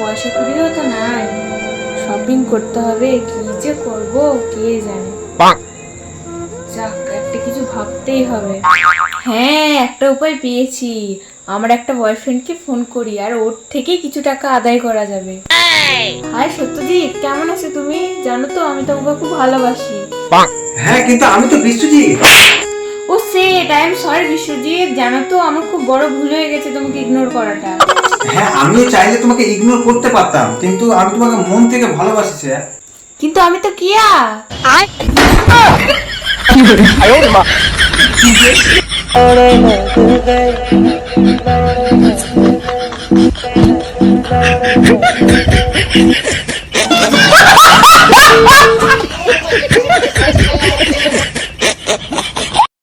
পয়সা কড়িও তো নাই, শপিং করতে হবে, কি যে করব কে জানে। যাক, একটা কিছু ভাবতেই হবে। হ্যাঁ, একটা উপায় পেয়েছি। আমার একটা বয়ফ্রেন্ডকে ফোন করি, আর ওর থেকেই কিছু টাকা আদায় করা যাবে। হাই সত্যজিৎ, কেমন আছো তুমি? জানো তো আমি তোমাকে খুব ভালোবাসি। হ্যাঁ, কিন্তু আমি তো বিশ্বজিৎ। ও সেট, আই এম সরি বিশ্বজিৎ। জানো তো আমার খুব বড় ভুল হয়ে গেছে তোমাকে ইগনোর করাটা। হ্যাঁ, আমিও চাইলে তোমাকে ইগনোর করতে পারতাম, কিন্তু আমি তোমাকে মন থেকে ভালোবাসি স্যার। কিন্তু আমি তো কিয়া।